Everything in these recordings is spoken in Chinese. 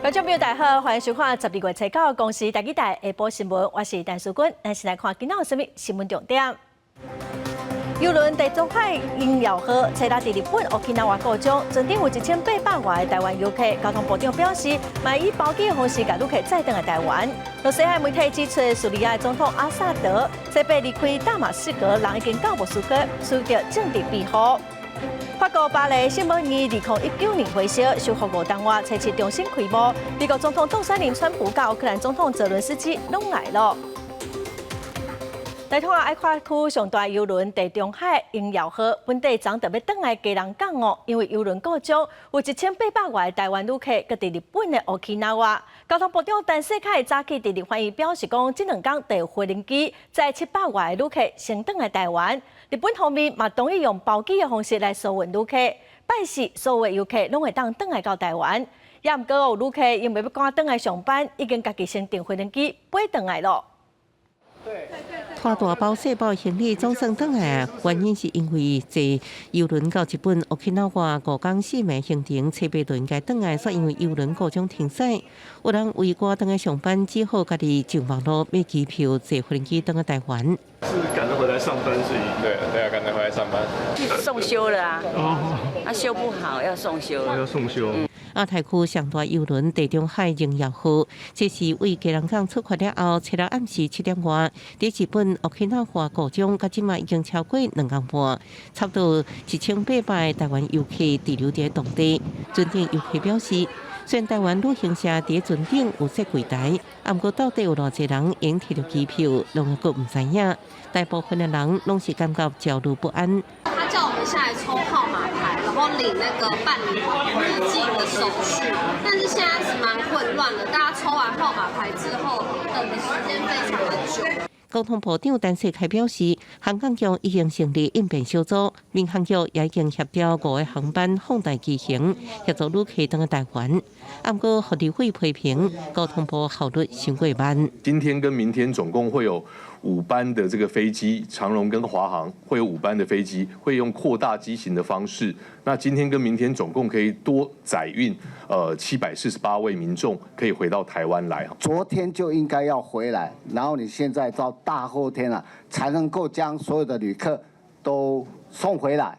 观众朋友大家好，欢迎收看12月7号公视台记台下晡新闻，我是陈淑君，咱先来看今仔有什么新闻重点。邮轮地中海鹰鸟号车拉伫日本 Okinawa 故障，船顶有1800外的台湾游客。交通部长表示，卖以包机的方式，甲旅客载回来台湾。罗西海媒体指出，叙利亚总统阿萨德西北离开大马士革，人已经到莫斯科，需要政治庇护。法国巴黎新闻于2019年火烧，修复5档外，车市重新开幕。美国总统杜塞林、川普甲乌克兰总统泽伦斯基拢来了。来看爱花区上大邮轮地中海鹰鸟号，本地昨特别转来家人港哦，因为邮轮故障，有1800外台湾旅客搁伫日本的 Okinawa。交通部长陈世凯早起伫日欢迎表示讲，这2天就有飞轮机载700外旅客先转来台湾。日本方面嘛同意用包机的方式来收运旅客，拜四所有的游客拢会当转来到台湾。也毋过有旅客因为要赶转来上班，已经家己先订飞轮机飞转来了。拖大包小包行李总算转来，原因是因为坐邮轮到日本 Okinawa 5天4暝行程，7八轮该转来，却因为邮轮故障停驶。有人为赶转来上班，只好家己上网络买机票，坐飞机转来台湾。是赶着回来上班，所以对啊，赶着回来上班。送修了啊！哦，修不好要送修。要送修。亚太区上大邮轮地中海鹰鸟号，这是为家人港出发了后，7日暗时7点外，伫日本 Okinawa 故障，到今嘛已经超过2天半，差不多1800台湾游客滞留在当地。船顶游客表示，虽然台湾旅行社伫船顶有设柜台，不过到底有偌济人已经摕到机票，拢还佫唔知影。大部分的人拢是感觉焦虑不安。他叫我们下来抽号码牌，然后领那个办理入境的手续，但是现在是蛮混乱的，大家抽完号码牌之后，等的时间非常的久。交通部长陈世凯表示，航港局已经成立应变小组，民航局也已经协调5个航班放贷机型，协助旅客登台湾。不过，福利会批评交通部效率太过慢。今天跟明天总共会有5班的这个飞机，长荣跟华航会有5班的飞机，会用扩大机型的方式。那今天跟明天总共可以多载运748位民众可以回到台湾来。昨天就应该要回来，然后你现在到大后天了，才能够将所有的旅客都送回来。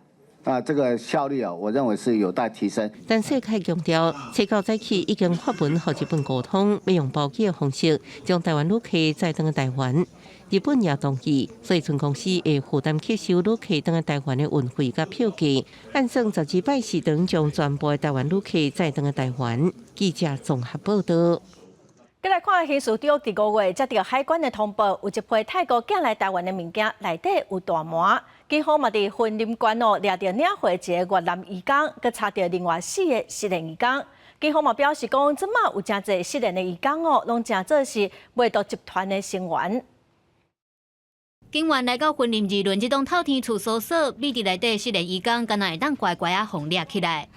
这个效率我认为是有待提升。但世凯强调，7号早起已经发文和日本沟通，要用包机的方式将台湾旅客载登台湾。日本也同意，所以船公司会负担吸收旅客登台湾的运费甲票价。按算10至拜四等将全部的台湾旅客载登台湾。记者综合报道。再来看刑事长第5月接到海关的通报，有一批泰国寄来台湾的物件内底有大麻。警方嘛伫婚林关掠到领回一个越南移工，佮查到另外4个失联移工。警方嘛表示讲，即马有真侪失联的移工拢真做是卖毒集团的成员。警员来到婚林二轮这栋透天厝搜索，秘伫内底失联移工，敢若会当乖乖啊互掠起来。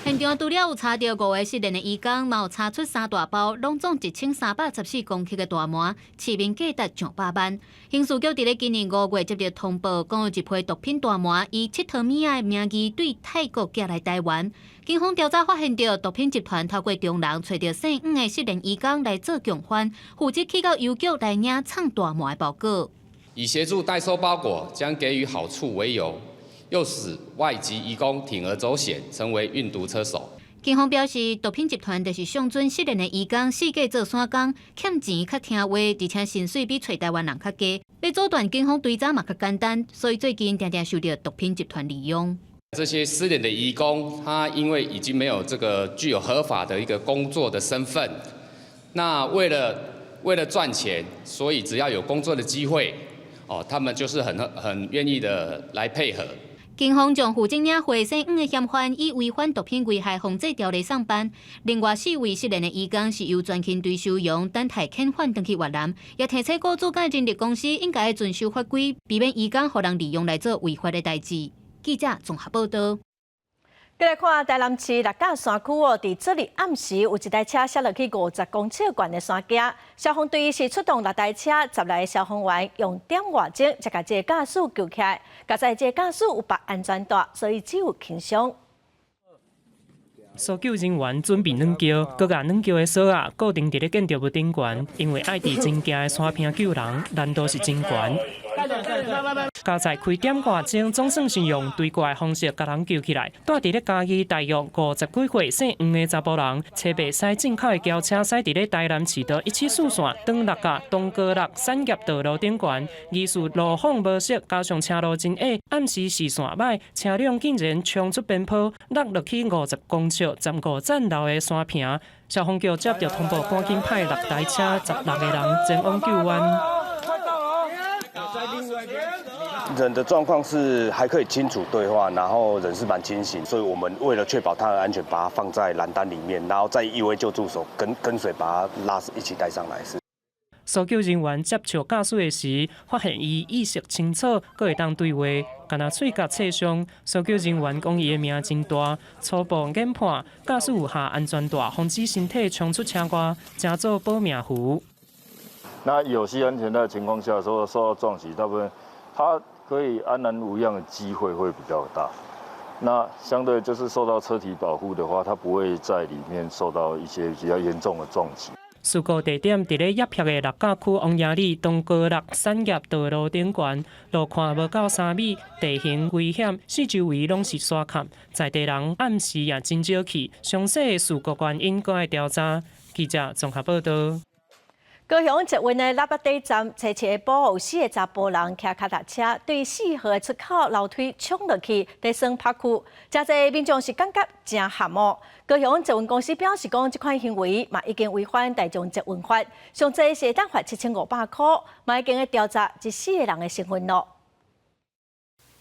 现场除了有查到5个失联的移工，嘛有查出3大包，拢总1314公克的大麻，市面价值上百万。刑事局伫咧今年5月接到通报，讲有一批毒品大麻以7毫米的名义对泰国寄来台湾。警方调查发现到毒品集团透过中人找到姓5个失联移工来做共犯，负责去到邮局来领藏大麻的包裹。以协助代收包裹将给予好处为由，诱使外籍移工铤而走险，成为运毒车手。警方表示，毒品集团就是上准失联的移工，四界做散工，欠钱较听话，而且薪水比找台湾人较低。要阻断警方追查嘛较简单，所以最近常常受到毒品集团利用。这些失联的移工，他因为已经没有这个具有合法的一个工作的身份，那为了赚钱，所以只要有工作的机会，他们就是很愿意的来配合。警方将负责领回姓5个嫌犯以违反毒品危害防治条例上班，另外4位失联的移工是由专勤队收容，等待遣返回去越南，也提醒雇主甲人力公司应该遵守法规，避免移工互人利用来做违法的代志。记者综合报道。再来看台南市六甲山区伫昨日暗时有一台车摔落去50公尺悬的山架，消防队是出动6台车，10来消防员用点外钟才把这驾驶救起来。加在这驾驶有绑安全带，所以只有轻伤。搜救人员准备软桥，搁甲软桥的锁啊固定伫咧建筑物顶悬，因为爱伫真惊的山坪救人，难度是真悬。加在开点外钟，总算是用对挂的方式甲人救起来。住伫咧嘉义大约50几岁姓黄的查甫人，车袂驶进口的轿车驶伫咧台南市道174线东六甲东高六产业道路顶悬，疑似路况无适，加上车路真矮，暗时视线歹，车辆竟然冲出边坡，落落去50公尺15站楼的山坪。消防局接到通报，赶紧派6台车16个人前往救援。人的状况是还可以清楚对话，然后人是蛮清醒，所以我们为了确保他的安全，把他放在蓝单里面，然后再依为救助手跟随把他拉一起带上来。搜救人员接触驾驶的时，发现伊意识清楚，阁会当对话，敢若喙角刺伤。搜救人员讲伊的命真大，初步研判驾驶有下安全带，防止身体冲出车外，正做保命符。那有系安全带的情况下，受到撞击，大部分他可以安然无恙的机会会比较大。那相对就是受到车体保护的话，他不会在里面受到一些比较严重的撞击。事故地点伫咧叶片的六甲区王爷里东高六产业道路顶悬，路况无够3米，地形危险，四周围拢是沙坎，在地人暗时也真少去。详细的事故原因搁爱调查。记者综合报道。高雄捷运的喇叭底站，找起保护4个查甫人骑脚踏车，对4号出口楼梯冲落去，在算拍区，真侪民众是感觉真吓冒。高雄捷运公司表示讲，这款行为嘛已经违反大众捷运法，上济是单罚7500块，嘛已经在调查这4个人的身份咯。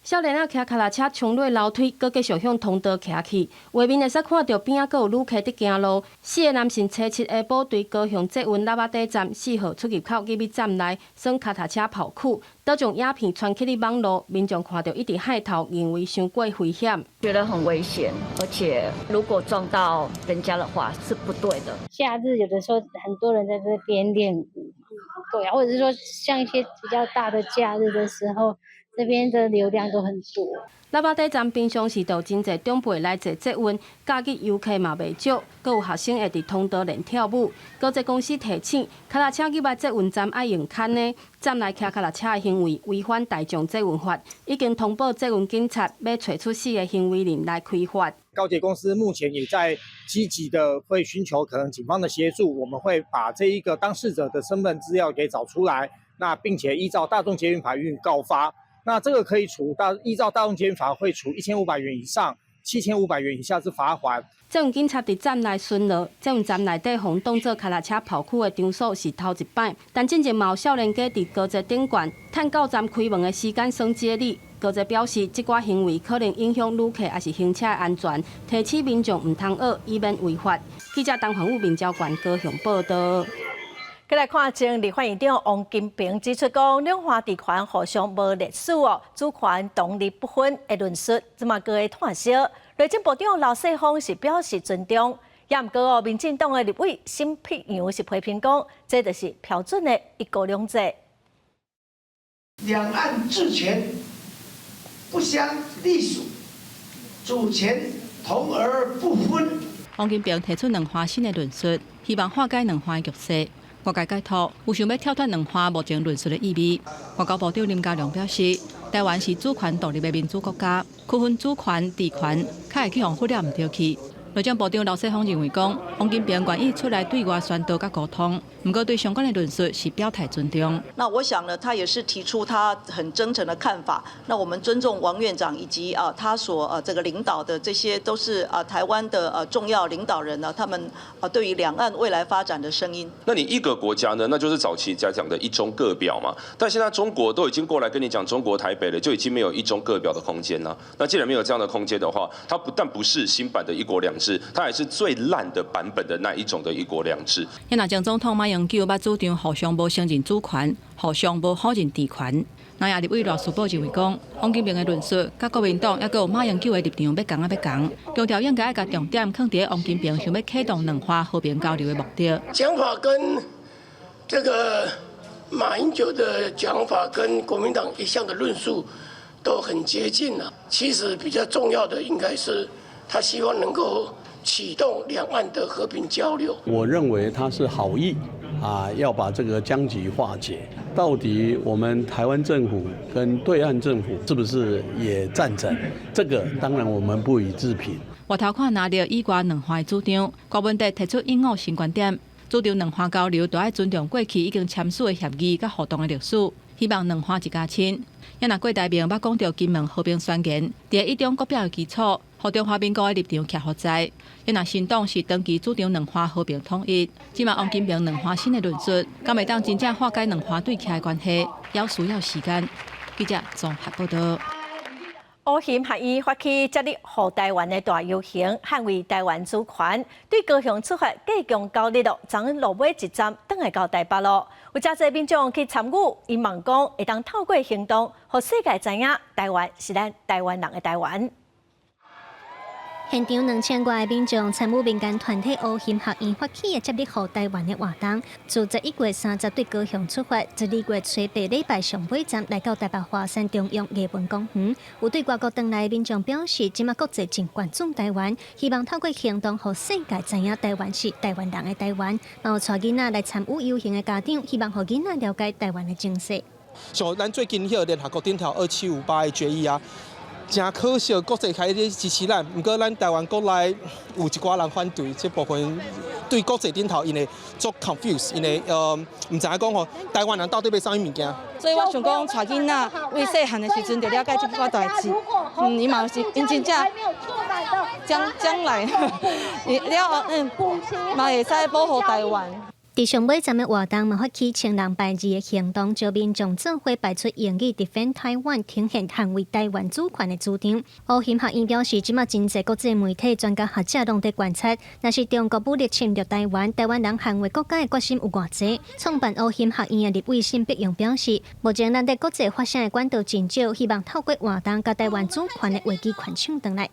少年仔骑脚踏车冲落楼梯，佮继续向通道骑去。画面会使看到边仔佮有旅客伫行路。4个男性初7下晡对高雄捷运喇叭底站4号出入口入去站内耍脚踏车跑酷，倒将影片传起哩网络，民众看到一直害头，认为伤过危险，觉得很危险，而且如果撞到人家的话是不对的。假日有的时候很多人在这边练舞，对啊，或者是说像一些比较大的假日的时候。这边的流量都很多。喇叭底站平常时都真侪长辈来坐捷运，假日游客嘛袂少，阁有学生会伫通道练跳舞。高捷公司提醒，脚踏车入来捷运站爱用牵的，站内骑脚踏车的行为违反大众捷运法，已经通报捷运警察，要找出4个行为人来开罚。高捷公司目前也在积极的会寻求可能警方的协助，我们会把这一个当事者的身份资料给找出来，那并且依照大众捷运法予以告发。那这个可以依照大众捷运法会处1500元以上7500元以下之罚款。捷运警察伫站内巡逻，捷运站内底互当作脚踏车跑酷的场所是头一摆，但真正嘛有少年家伫高捷顶悬，趁到站开门的时间算接力。高捷表示，这寡行为可能影响旅客也是行车的安全，提醒民众唔通学，以免违法。记者陈环武、面交管高雄报道。再来看前立法院长王金平指出，讲两岸地权互相无隶属哦，主权独立不分的论述，这么个的炭烧。内政部长刘世芳是表示尊重，也毋过哦，民进党的立委沈碧阳是批评讲，这就是标准的一国两制。两岸治权不相隶属，主权同而不分。王金平提出两岸新的论述，希望化解两岸的局势。外界解读有想要跳脱两岸目前论述的意味。外交部长林佳龙表示，台湾是主权独立的民主国家，区分主权、地权，较会去互忽略唔对去。内政部长刘世芳认为讲，王金平愿意出来对外宣导甲沟通，不过对相关的论述是表态尊重。那我想呢，他也是提出他很真诚的看法。那我们尊重王院长以及他所这个领导的这些都是台湾的重要领导人呢，他们对于两岸未来发展的声音。那你一个国家呢，那就是早期讲的一中各表嘛。但现在中国都已经过来跟你讲中国台北了，就已经没有一中各表的空间了。那既然没有这样的空间的话，它不但不是新版的一国两制，它还是最烂的版本的那一种的一国两制。那蒋总统马英九捌主张互相无承认主权，互相无否认地权。那也立委罗斯堡认为讲，王金平的论述，甲国民党也有马英九的立场要共，强调应该要甲重点放伫王金平想要启动两岸和平交流的目的。讲法跟这个马英九的讲法跟国民党一向的论述都很接近了。其实比较重要的应该是他希望能够启动两岸的和平交流。我认为他是好意要把这个僵局化解。到底我们台湾政府跟对岸政府是不是也赞成？这个当然我们不予置评。外头看拿到以外两方的主张，郭文德提出拥护新观点，主张两方交流都要尊重过去已经签署的协议甲互动的历史，希望两方一家亲。也若郭台铭捌讲到金门和平宣言，伫一中国表的基础，互中华民国的立场徛何在？也若新党是长期主张两方和平统一，即嘛王金平两方新的论述，敢会当真正化解两方对徛的关系，要需要时间。记者综合报道。乌咸合意发起接力护台湾的大游行，捍卫台湾主权。对高雄出发继强交日落，昨日落尾一站，转来到台北咯。有真侪民众去参与，因望讲会当透过行动，让世界知影台湾是咱台湾人的台湾。现场2000多个民众参与民间团体乌咸合意发起的接力护台湾的活动，自11月30对高雄出发，12月初8礼拜上尾站来到台北华山中央艺文公园。有对外国回来的民众表示，即马国际真关注台湾，希望透过行动，让世界知影台湾是台湾人的台湾。也有带囡仔来参与游行的家长，希望让囡仔了解台湾的精神。像咱最近迄个联合国顶头2758的决议真可惜，国际开始支持咱，不过咱台湾国内有一寡人反对，这部分对国际顶头因会做 confuse， 因会唔知影讲吼，台湾人到底要啥物物件。所以我想讲，带囡仔为细汉的时阵就了解这寡代志，伊嘛是因真正将来了后，嘛会使保护台湾。伫上尾站的活动嘛发起青人白字的行动，招民众做伙摆出英语 Defend Taiwan 挺现捍卫台湾主权的主张。乌咸合意表示，即马真侪国际媒体、专家学者拢在观察，若是中国武力侵略台湾，台湾人捍卫国家的决心有偌济。创办乌咸合意的立委辛碧荣表示，目前咱在国际发声的管道真少，希望透过活动，甲台湾主权的危机款抢回来。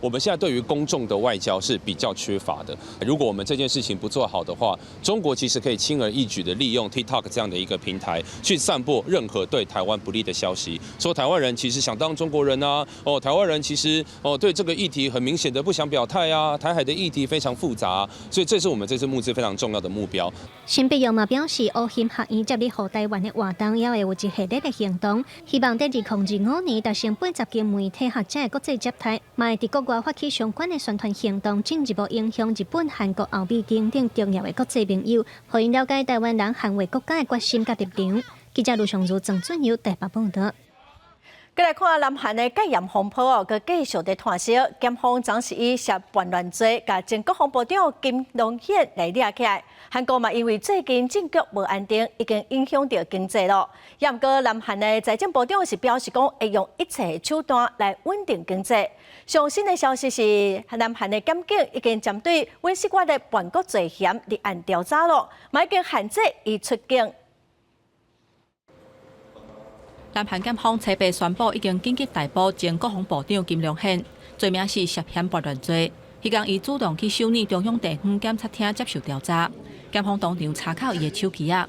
我们现在对于公众的外交是比较缺乏的。如果我们这件事情不做好的话，中国其实可以轻而易举的利用 TikTok 这样的一个平台，去散播任何对台湾不利的消息，说台湾人其实想当中国人啊，台湾人其实对这个议题很明显的不想表态啊，台海的议题非常复杂，所以这是我们这次募资非常重要的目标。辛碧荣嘛表示，乌咸合意接力护台湾的活动，也会有一系列的行动，希望在2025年达成80间媒体学者的国际接待，嘛会伫国外发起相关的宣传行动，进一步影响日本、韩国、欧美等等重要的国际朋友，互因了解台湾人捍卫国家的决心甲立场。记者卢尚如、郑俊佑台北报道。再来看南韩的戒严风波佮继续在炭烧，检方暂时以涉叛乱罪，甲前国防部长金龙宪来抓起来。韩国嘛因为最近政局无安定，已经影响到经济咯。也毋过南韩的财政部长是表示讲，会用一切手段来稳定经济。上新的消息是，南韩的检警已经针对温室瓜的叛国罪嫌立案调查咯，嘛已经限制伊出境。南韩检方初八宣布，已经紧急逮捕前国防部长金龙宪，罪名是涉嫌叛乱罪。迄天，伊主动去首尔中央地方检察厅接受调查，检方当场查扣伊的手机啊。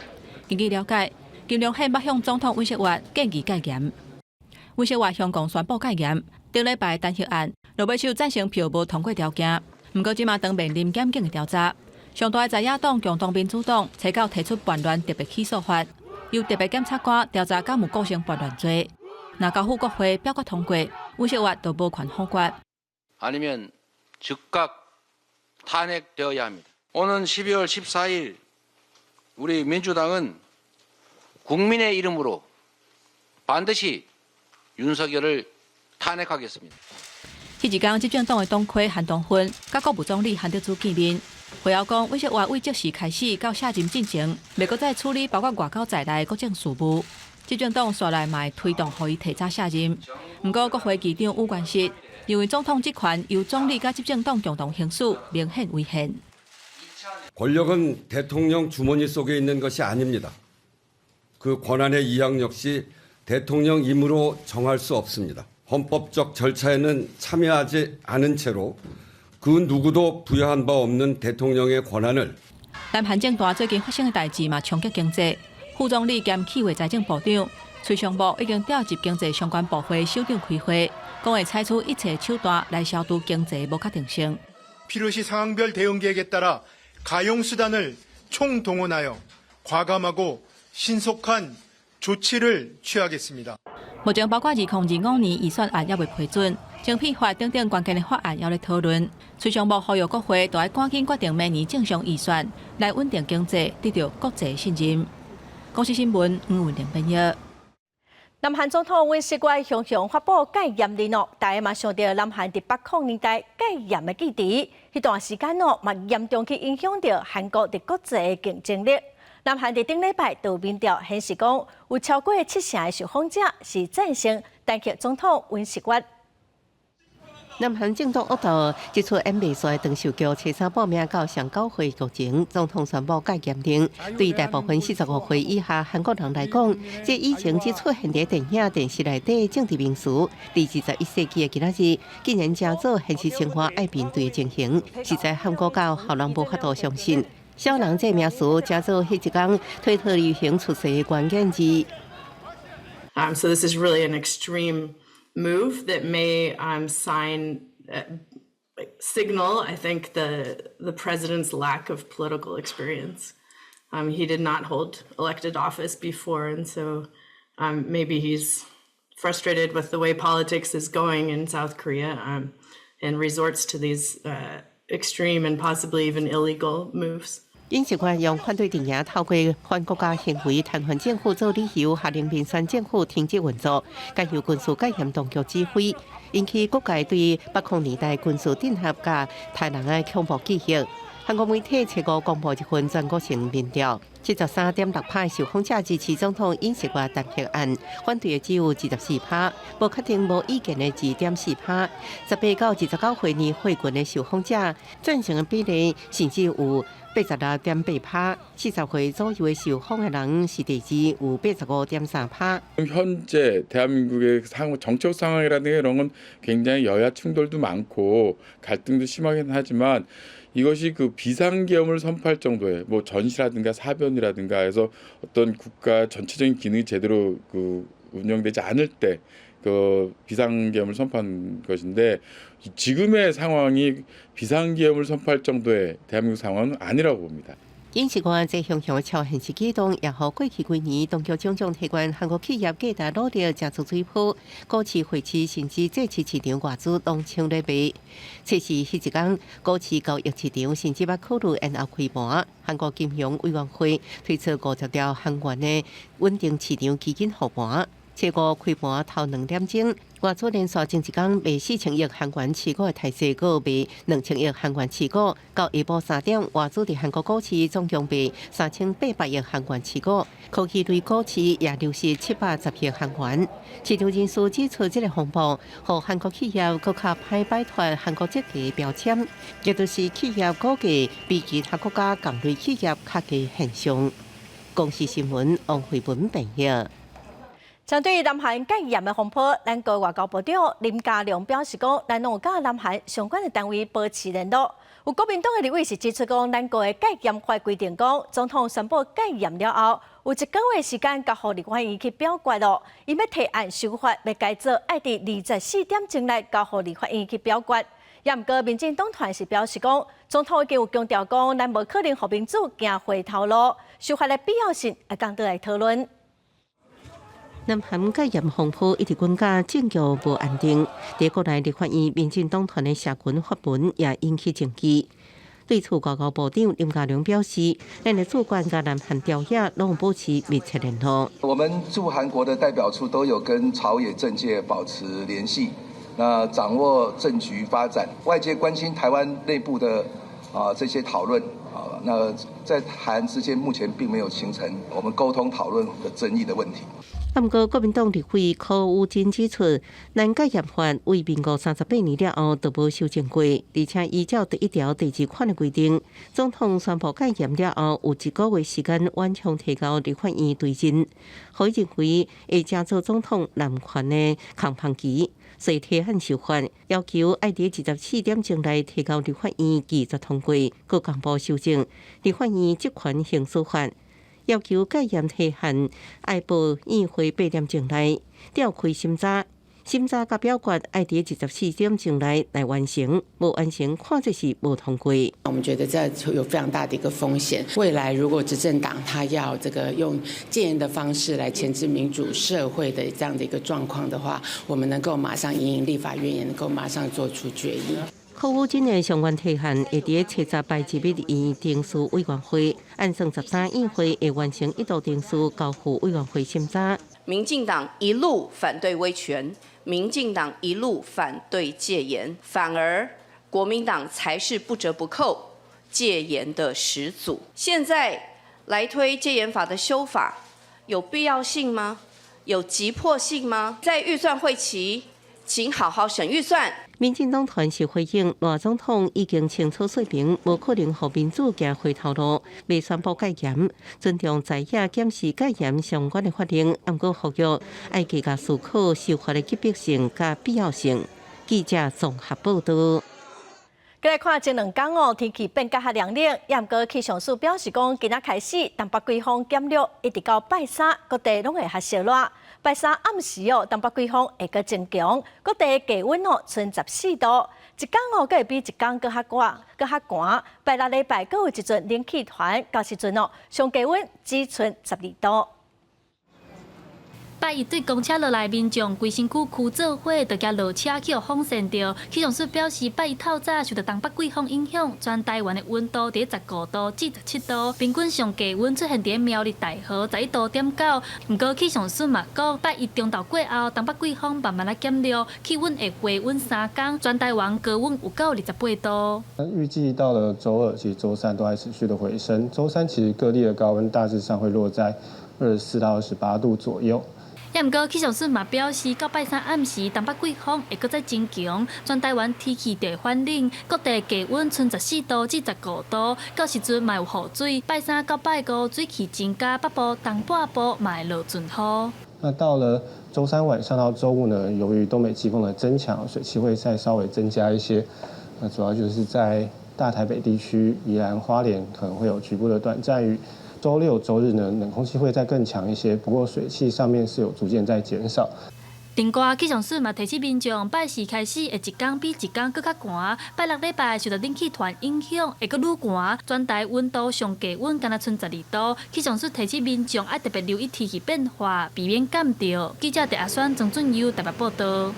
根据了解，金龙宪捌向总统尹锡悦建议戒严，尹锡悦向共宣布戒严。顶礼拜单核案，罗尾秀赞成票无通过条件，不过即马当面临检警的调查。上大在野党共同民主党提告提出叛乱特别起诉法。由特别检察官调查敢有构成叛乱罪，若交付国会表决通过，尹锡悦都无权否决。아니면 즉각 탄핵되어야 합니다. 오는 12월 14일 우리 민주당은 국민의 이름으로 반드시 윤석열을 탄핵하겠습니다. 迄一天，执政党的党魁韩东勋甲国务总理韩德洙见面。会后讲，尹锡悦为即时开始到卸任进程，袂阁再处理包括外交在内的国政事务。执政党续来嘛会推动，予伊提早卸任。不过，国会议长有关系，认为总统职权由总理甲执政党共同行使，明显违宪。 권력은 대통령 주머니 속에 있는 것이 아닙니다. 그 권한의 이양 역시 대통령 임으로 정할 수 없습니다. 헌법적 절차에는 참여하지 않은 채로 그 누구도 부여한 바 없는 대통령의 권한을 南韩政大最近发生的代志嘛，冲击经济。副总理兼企划财政部长崔尚武已经调集经济相关部会首长开会，讲会采取一切手段来消除经济无确定性。 필요시 상황별 대응 계획에 따라 가용 수단을 총동원하여 과감하고 신속한 조치를 취하겠습니다. 目前包括2025年预算案也未批准，政批法等等关键的法案也在讨论。财政部呼吁国会都要赶紧决定明年正常预算，来稳定经济，得到国际信任。公司新闻吴文玲编译。南韩总统尹锡悦雄雄发布戒严令哦，大家嘛想到南韩伫北抗年代戒严的基地，迄段时间哦，嘛严重去影响到韩国伫国际的竞争力。南韩伫顶礼拜就民调显示讲，有超过70%的受访者是赞成担任总统尹锡悦。南韩政党恶斗一出演未衰长寿剧初三报名到上9岁剧情，总统宣布戒严令。对于大部分45岁以下韩国人来讲，这以前只出现在电影、电视内底政治名词，伫21世纪的今仔日，竟然真早现实生活爱面对的情形，实在韩国到后人无法度相信。小人这名词，真早迄一天推特旅行出世的关键字。So this is really an extreme move that may signal, I think, the president's lack of political experience. He did not hold elected office before, and so maybe he's frustrated with the way politics is going in South Korea and resorts to these extreme and possibly even illegal moves. 尹锡悦用反对电影透过反国家行为瘫痪政府做理由，下令民选政府停止运作，介由军事戒严当局指挥，引起各界对北抗年代军事镇压甲台人的恐怖记忆。韩国媒体初五公布一份全国性民调，73.6%受访者支持总统尹锡悦弹劾案，反对的只有24%，无确定无意见的2.4%。18到29岁年岁群的受访者赞成的比例甚至有86.8%，40岁左右的受访的人是第二，有85.3%。 현재 대한민국의 정치적 상황이라든가 이런 건 굉장히 여야 충돌도 많고 갈등도 심하긴 하지만 이것이 그 비상계엄을 선포할 정도의 뭐 전시라든가 사변이라든가 해서 어떤 국가 전체적인 기능이 제대로 그 운영되지 않을 때 그 비상계엄을 선포한 것인데 지금의 상황이 비상계엄을 선포할 정도의 대한민국 상황은 아니라고 봅니다. 尹锡悦这雄雄的超现实举动，也和过去几年当局种种提关韩国企业价大努力加速水泡，股市、汇市甚至这次市场外资拢抢入卖。测试迄一天，股市交易市场甚至捌考虑延后开盘。韩国金融委员会推出50条韩元的稳定市场基金护盘。初五开盘头2点钟，外资连续前一天卖4000亿韩元持股的态势，搁卖2000亿韩元持股。到下晡3点，外资伫韩国股市总共卖3800亿韩元持股，科技类股市也流失710亿韩元。市场人士指出，这个风暴让韩国企业更较歹摆脱韩国这个标签，也就是企业股价比其他国家同类企业较低现象。公视新闻王慧文编译。针对南韩戒严的风波，咱国外交部长林佳龙表示讲，咱拢有甲南韩相关的单位保持联络。有国民党的立委是指出讲，咱国的戒严法规定讲，总统宣布戒严了后，有1个月时间交予立法院去表决咯。伊要提案修法，要改做爱伫24点钟内交予立法院去表决。也毋过，民进党团是表示讲，总统已经有强调讲，咱无可能互民主行回头路，修法的必要性会讲倒来讨论。南韩戒严风波一直滚甲政局无安定，在国内立法院民进党团的社群发文也引起争议。对此，外交部长林佳龙表示，咱的主管甲南韩朝野拢保持密切联络。我们驻韩国的代表处都有跟朝野政界保持联系，那掌握政局发展，外界关心台湾内部的这些讨论那在韩之间目前并没有形成我们沟通讨论的争议的问题。不过，国民党立委柯武真指出，咱戒严法为民国38年了后都无修正过，而且依照第1条第2款的规定，总统宣布戒严了后，有1个月时间完全提交立法院对阵，可以认为会加做总统滥权的空窗期。所以提案修法，要求爱伫24点钟内提交立法院拒绝通过，各公布修正立法院职权刑事法。要求戒严提案，爱报议会8点钟内调开审查，审查甲表决要伫24点钟内来完成，无完成看作是无通过。我们觉得这有非常大的一个风险。未来如果执政党他要这个用戒严的方式来钳制民主社会的这样的一个状况的话，我们能够马上引立法院也能够马上做出决议。柯务今年相关提案会伫78日议定书委员会，按算13议会会完成一读定书交付委员会审查。民进党一路反对威权，民进党一路反对戒严，反而国民党才是不折不扣戒严的始祖。现在来推戒严法的修法，有必要性吗？有急迫性吗？在预算会期，请好好审预算。民进党团是回应赖总统已经清楚说明，无可能让民主行回头路，未宣布戒严，尊重在野检视戒严相关的法令，不过呼吁要加强思考修法的急迫性甲必要性。记者综合报道。再来看前2天哦，天气变较凉冷，不过气象署表示讲，今仔开始东北季风减弱，一直到拜三，各地拢会较烧热。拜三暗时哦，东北季风会阁增强，各地低温哦，剩14度。一天哦，阁会比一天阁较热，阁较寒。拜六礼拜阁有一阵冷气团，到时阵哦，上低温只剩12度。拜一对公车落来民众规身躯枯燥火，就惊落车去风扇着。气象署表示，拜一透早受到东北季风影响，全台湾的温度伫15度至17度，平均上低温出现伫苗栗大河11度点9。不过气象署嘛讲，拜一中昼过后，东北季风慢慢来减弱，气温会回温3天，全台湾高温有到28度。预计到了周二及周三都还持续的回升，周三其实各地的高温大致上会落在24到28度左右。不过气象署嘛表示，到拜三暗时，东北季风会搁再增强，全台湾天气就会反冷，各地低温剩14度至15度，到时阵嘛有雨水。拜三到拜五水汽增加，北部、东半部嘛会落阵雨。那到了周三晚上到周五呢，由于东北季风的增强，水汽会再稍微增加一些。那主要就是在大台北地区、宜兰花莲可能会有局部的短暂雨。周六、周日呢，冷空气会再更强一些，不过水汽上面是有逐渐在减少。另外，气象署嘛提醒民众，拜四开始会一天比一天更较寒，拜六礼拜受到冷气团影响，会阁愈寒，全台温度上低温敢若剩12度。气象署提醒民众要特别留意天气变化，避免感冒。记者陈阿选、曾俊佑台北报道。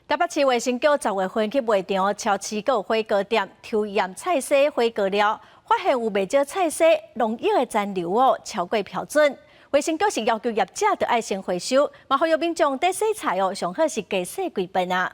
台北市卫生局10月份去卖场超市还有火锅店抽验菜色火锅料，发现有袂少菜色农药的残留哦，超过标准。卫生局是要求业者要爱先回收，嘛呼吁民众在洗菜哦，上好是加洗几遍啊。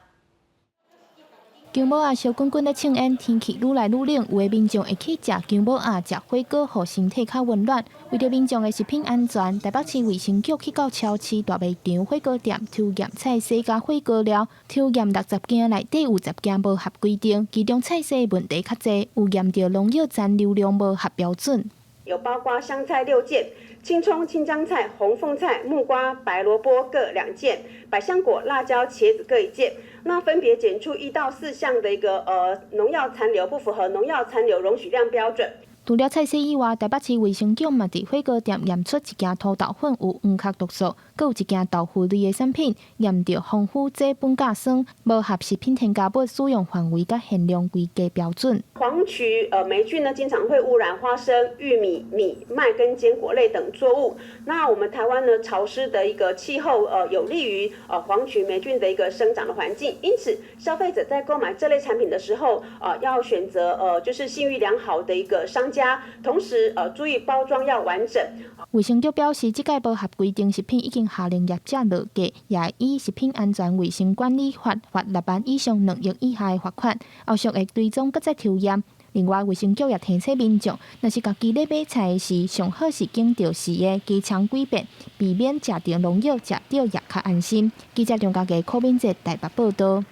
姜母鸭烧滚滚咧庆宴，天气愈来愈冷，有的民众会去食姜母鸭、食火锅，互身体较温暖。为着民众的食品安全，台北市卫生局去到超市大卖场火锅店抽验菜色加火锅料，抽验60件内底有10件无合规定，其中菜色问题较侪，有验到农药残留量无合标准。有包括香菜6件、青葱、青江菜、红凤菜、木瓜、白萝卜各2件，百香果、辣椒、茄子各1件。那分别检出1到4项的一个农药残留，不符合农药残留容许量标准。除了菜色以外，台北市卫生局嘛伫火锅店验出1件土豆粉有黄壳毒素，佮有1件豆腐类的产品验到防腐剂苯甲酸，无合食品添加物使用范围甲限量规格标准。黄曲霉菌呢，经常会污染花生、玉米、米、麦跟坚果类等作物。那我们台湾呢，潮湿的一个气候有利于黄曲霉菌的一个生长的环境，因此消费者在购买这类产品的时候，要选择就是信誉良好的一个商家。同时，注意包装要完整。卫生局表示，这个无合规定食品已经下令业者落架，也以《食品安全卫生管理法》罚6万以上2亿以下的罚款，后续会追踪搁再抽验。另外，卫生局也提醒民众，若是家己咧买菜的时，上好是经调时的加强几遍，避免食到农药，食到也较安心。记者张家佳、柯敏哲台北报道。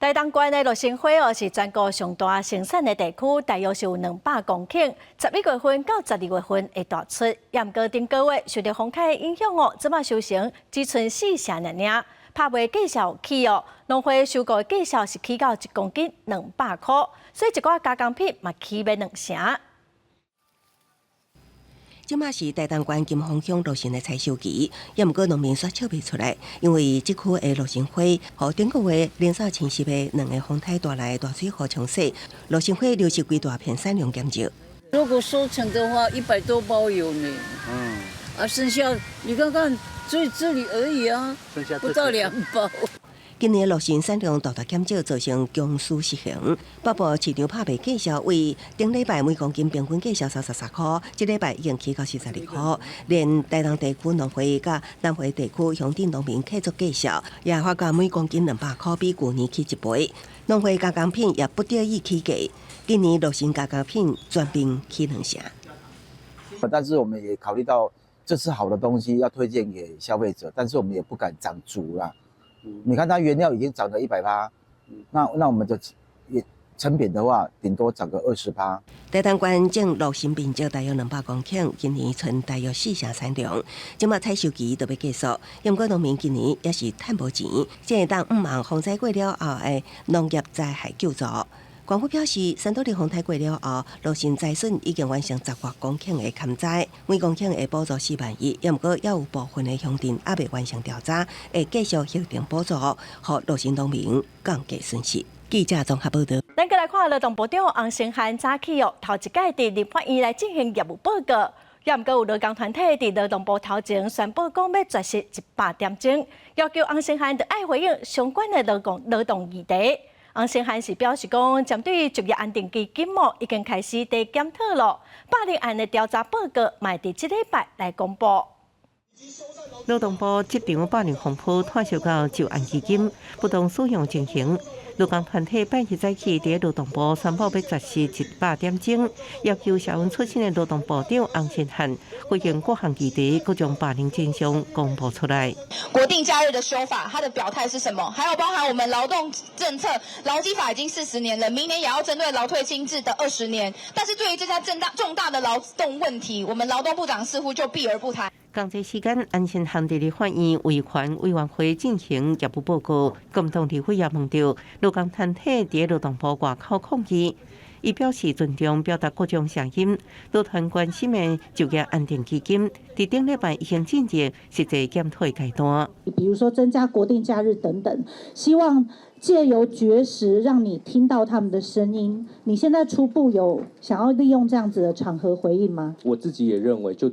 台东县的乐生花哦是全国上大生产的地区，大约是有200公顷。11月份到12月份会大出，也毋过顶个月受到风台的影响哦，即马收成只剩4成尔，拍卖计数起哦，农会收购的计数是起到1公斤200块，所以一寡加工品嘛起卖2成。即马是台东县金峰乡落成的采收期，也毋过农民却采袂出来，因为即区的落成花，和顶个月连续侵袭的两个风台带来大水河冲洗，落成花流失规大片，产量减少。如果收成的话，100多包有呢。剩下你看看，这里而已啊，不到2包。今年落成产量大大减少，造成供需失衡。北部市场拍卖价销为顶礼拜每公斤平均价销33块，这礼拜已经起到42块。连台东地区农会甲南回地区乡镇农民客足价销，也发觉每公斤200块，比去年起1倍。农会加工品也不得已起价，今年落成加工品全并起2成。但是我们也考虑到这是好的东西要推荐给消费者，但是我们也不敢涨足啦。你看它原料已经涨了100%，那我们就也成品的话，顶多涨个20%。台东县种落成面积大约200公顷，今年剩大约4成产量。即马采收期都要结束，不过农民今年也是赚无钱，只会当5万风灾过了后的农业灾害救助。官府表示，三多日风台过了后，落成灾损已经完成10多公顷的勘灾，每公顷会补助4万1，也毋过也有部分的乡镇还未完成调查，会继续核定补助，予落成农民降低损失。记者综合报道。咱再来看劳动部长洪胜汉早起头一届伫立法院来进行业务报告，也毋过有劳工团体伫劳动部头前宣布讲要绝食100点钟，要求洪胜汉要回应相关的劳动议题。洪胜汉是表示讲，针对就业安定基金已经开始在检讨了，800案的调查报告，会伫这礼拜来公布。劳动部这场800风波探索到就业基金不当使用情形。劳工团体8日早起伫劳动部宣布要绝食100点钟，要求社运出身的劳动部长洪胜汉回应各项议题，各将800真相公布出来。国定假日的修法，它的表态是什么？还有包含我们劳动政策，劳基法已经40年了，明年也要针对劳退金制的20年。但是对于这项重大的劳动问题，我们劳动部长似乎就避而不谈。同这时间，洪胜汉伫立法院维权委员会进行业务报告，共同立委也问到劳工团体伫劳动部外口抗议，伊表示尊重表达各种声音。劳团关心的就业安定基金，伫顶礼拜已经进入实际检讨阶段。比如说增加国定假日等等，希望借由绝食让你听到他们的声音。你现在初步有想要利用这样子的场合回应吗？我自己也认为，就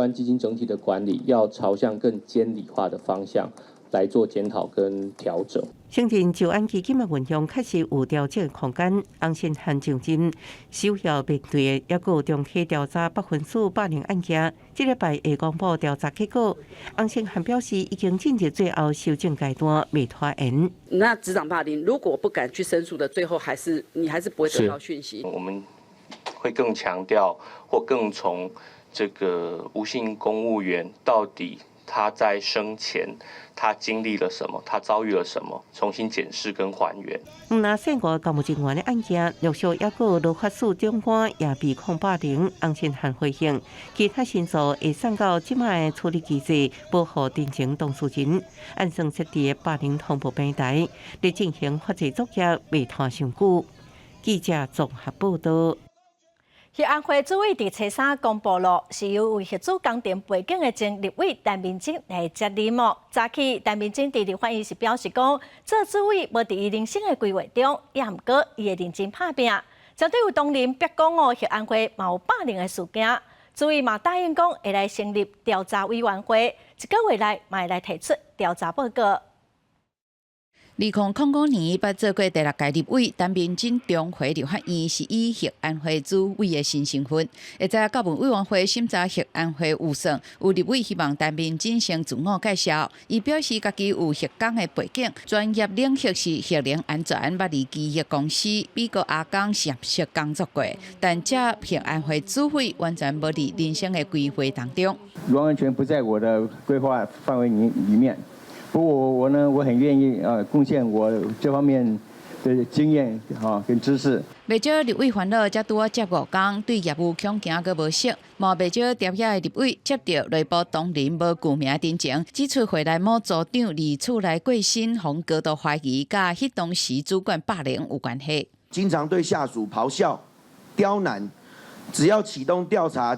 按基金整体的管理，要朝向更监理化的方向来做检讨跟调整。承认就业基金的运用确实有调整的空间。洪胜汉承认，首要面对的也有重体调查8分数800案件，这礼拜会公布调查结果。洪胜汉表示，已经进入最后修正阶段，未拖延。那职场霸凌，如果不敢去申诉的，最后你还是不会得到讯息。我们会更强调，或更从这个无薪公务员到底他在生前他经历了什么，他遭遇了什么，重新检视跟还原。那涉外公务人员的案件，陆续也有劳法署长官也被控霸凌。洪胜汉回应，其他申诉会送到即卖的处理机制，保护真正当事人。按算设置的霸凌通报平台，来进行法制作业，未拖上久。记者综合报道。协安会主委伫初三公布了，是由为协助工程背景的前立委陈明真来接任务。早起，陈明真伫立法院是表示讲，这主委无伫伊人生的规划中，也毋过伊会认真拍拼。针对有当年逼讲协安会嘛有霸凌的事件，主委嘛答应讲会来成立调查委员会，1个月内嘛会来提出调查报告。2005年捌做过第6届立委，陈明真中回立法院是以协安会主委的新身份。会知教文委员会审查协安会预算，有立委希望陈明真先自我介绍，伊表示家己有协工的背景，专业领域是协能安全，捌伫基业公司、美国阿港实验室工作过，但这协安会主委完全无伫人生的规划当中，完全不在我的规划范围里面。不过我很愿意贡献我这方面的经验跟知识。袂少立委烦恼，才拄啊接5工，对业务恐惊阁无熟。嘛袂少调遐的立委接到内部当年无具名真情，指出回来某组长离厝内过身，逢高度怀疑，甲迄当时主管霸凌有关系。经常对下属咆哮、刁难，只要启动调查，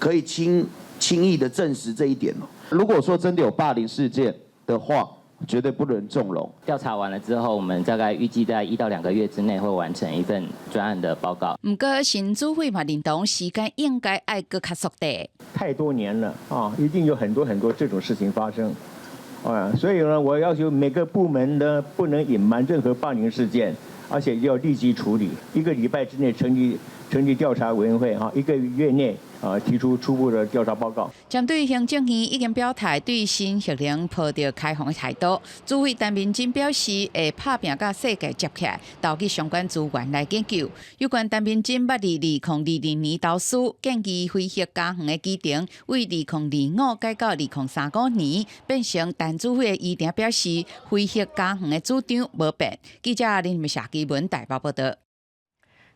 可以轻易的证实这一点哦。如果说真的有霸凌事件的话，绝对不能纵容。调查完了之后，我们大概预计在1到2个月之内会完成一份专案的报告。不过新主委嘛认同时间应该爱更加缩短。太多年了啊，一定有很多这种事情发生。所以呢，我要求每个部门呢不能隐瞒任何霸凌事件，而且要立即处理。1个礼拜之内成立调查委员会1个月内提出初步的调查报告。针对行政院已经表态对新学龄抱着开放的态度，主委陈明真表示会拍拼甲世界接起来，投入相关资源来研究。有关陈明真捌2020年投诉，建议飞核加园的机场为2025改到2035年，变成陈主委的议定表示，飞核加园的主张无变。记者林夏基文台北报道。